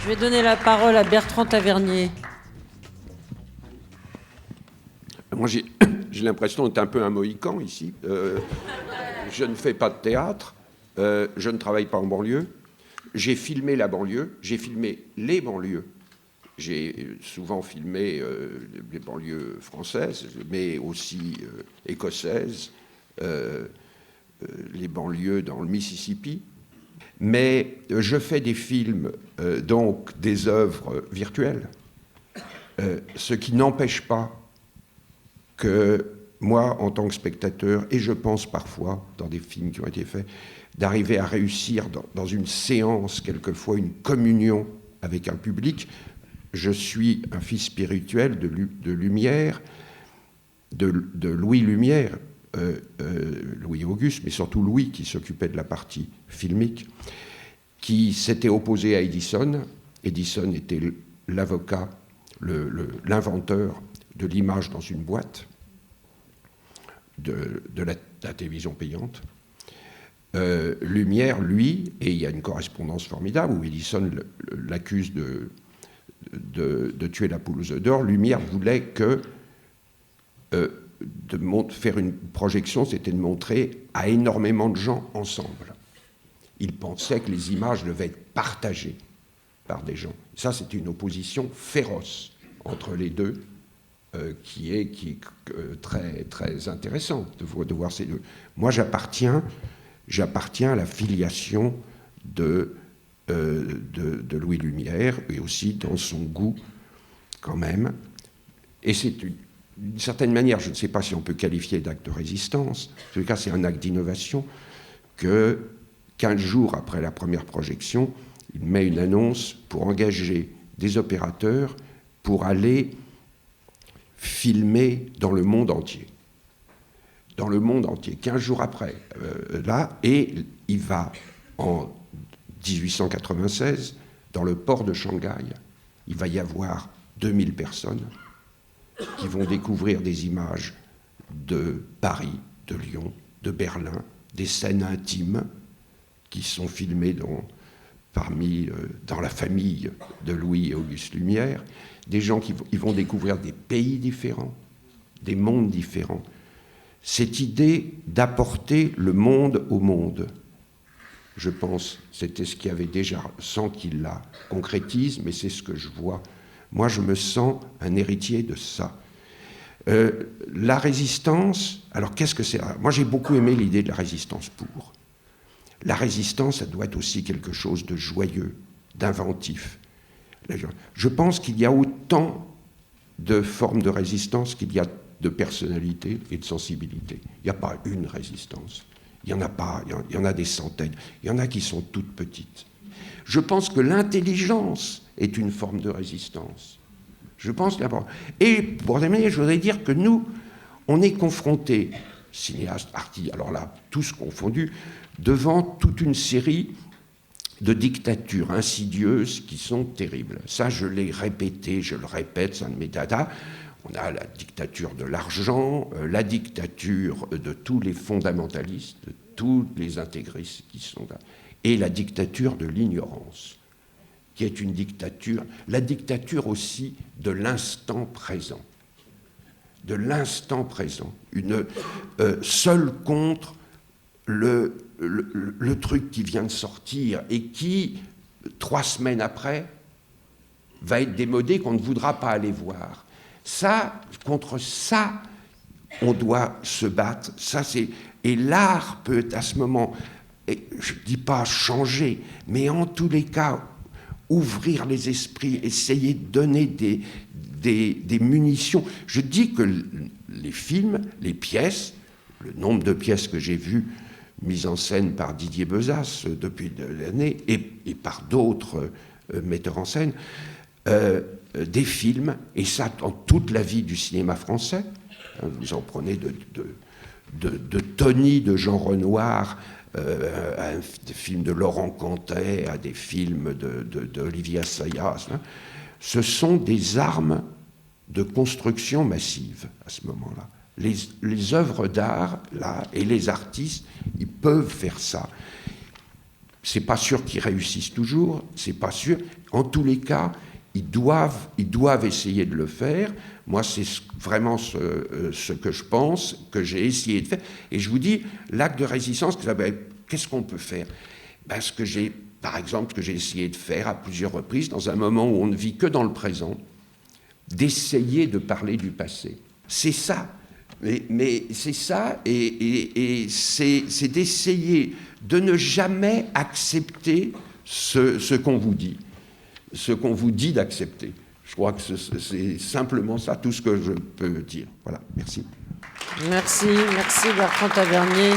Je vais donner la parole à Bertrand Tavernier. Moi, j'ai l'impression d'être un peu un mohican ici. Je ne fais pas de théâtre. Je ne travaille pas en banlieue. J'ai filmé la banlieue. J'ai filmé les banlieues. J'ai souvent filmé les banlieues françaises, mais aussi écossaises, les banlieues dans le Mississippi. Mais je fais des films, donc des œuvres virtuelles, ce qui n'empêche pas que moi, en tant que spectateur, et je pense parfois, dans des films qui ont été faits, d'arriver à réussir dans une séance, quelquefois une communion avec un public. Je suis un fils spirituel de Lumière, de Louis Lumière, Louis Auguste, mais surtout Louis, qui s'occupait de la partie filmique, qui s'était opposé à Edison. Edison était l'avocat, l'inventeur de l'image dans une boîte, de la télévision payante. Lumière, lui, et il y a une correspondance formidable où Edison l'accuse de tuer la poule aux œufs d'or. Lumière voulait que faire une projection, c'était de montrer à énormément de gens ensemble. Il pensait que les images devaient être partagées par des gens. Ça, c'était une opposition féroce entre les deux, qui est très, très intéressante de voir ces deux. Moi, j'appartiens à la filiation de Louis Lumière, et aussi dans son goût, quand même. Et c'est d'une certaine manière, je ne sais pas si on peut qualifier d'acte de résistance, en tout cas, c'est un acte d'innovation, que 15 jours après la première projection, il met une annonce pour engager des opérateurs pour aller filmer dans le monde entier. Dans le monde entier, 15 jours après, là, et il va en 1896, dans le port de Shanghai, il va y avoir 2000 personnes qui vont découvrir des images de Paris, de Lyon, de Berlin, des scènes intimes qui sont filmées dans la famille de Louis et Auguste Lumière, des gens qui vont découvrir des pays différents, des mondes différents. Cette idée d'apporter le monde au monde, je pense, c'était ce qu'il y avait déjà, sans qu'il la concrétise, mais c'est ce que je vois. Moi, je me sens un héritier de ça. La résistance, alors qu'est-ce que c'est ? Moi, j'ai beaucoup aimé l'idée de la résistance pour. La résistance, ça doit être aussi quelque chose de joyeux, d'inventif. Je pense qu'il y a autant de formes de résistance qu'il y a de personnalité et de sensibilité. Il n'y a pas une résistance. Il y en a pas, il y en a des centaines. Il y en a qui sont toutes petites. Je pense que l'intelligence est une forme de résistance. Je pense d'abord. Et pour terminer, je voudrais dire que nous, on est confrontés, cinéastes, artistes, alors là, tous confondus, devant toute une série de dictatures insidieuses qui sont terribles. Ça, je l'ai répété, je le répète, c'est un de mes dadas. On a la dictature de l'argent, la dictature de tous les fondamentalistes, de tous les intégristes qui sont là, et la dictature de l'ignorance, qui est une dictature, la dictature aussi de l'instant présent. De l'instant présent. Seule contre le truc qui vient de sortir et qui, 3 semaines après, va être démodé, qu'on ne voudra pas aller voir. Ça, contre ça, on doit se battre. Et l'art peut, à ce moment, je ne dis pas changer, mais en tous les cas, ouvrir les esprits, essayer de donner des munitions. Je dis que les films, les pièces, le nombre de pièces que j'ai vues mises en scène par Didier Bezas depuis l'année et par d'autres metteurs en scène, des films, et ça dans toute la vie du cinéma français. Vous en prenez de Tony, de Jean Renoir, à des films de Laurent Cantet, à des films d'Olivier Assayas. Ce sont des armes de construction massive à ce moment-là. Les œuvres d'art, là, et les artistes, ils peuvent faire ça. C'est pas sûr qu'ils réussissent toujours, c'est pas sûr. En tous les cas, ils doivent essayer de le faire. Moi, c'est vraiment ce que je pense, que j'ai essayé de faire. Et je vous dis, l'acte de résistance, qu'est-ce qu'on peut faire? Par exemple, ce que j'ai essayé de faire à plusieurs reprises, dans un moment où on ne vit que dans le présent, d'essayer de parler du passé. C'est ça. Mais c'est ça, et c'est d'essayer de ne jamais accepter ce qu'on vous dit, ce qu'on vous dit d'accepter. Je crois que c'est simplement ça, tout ce que je peux dire. Voilà, merci. Merci Bertrand Tavernier.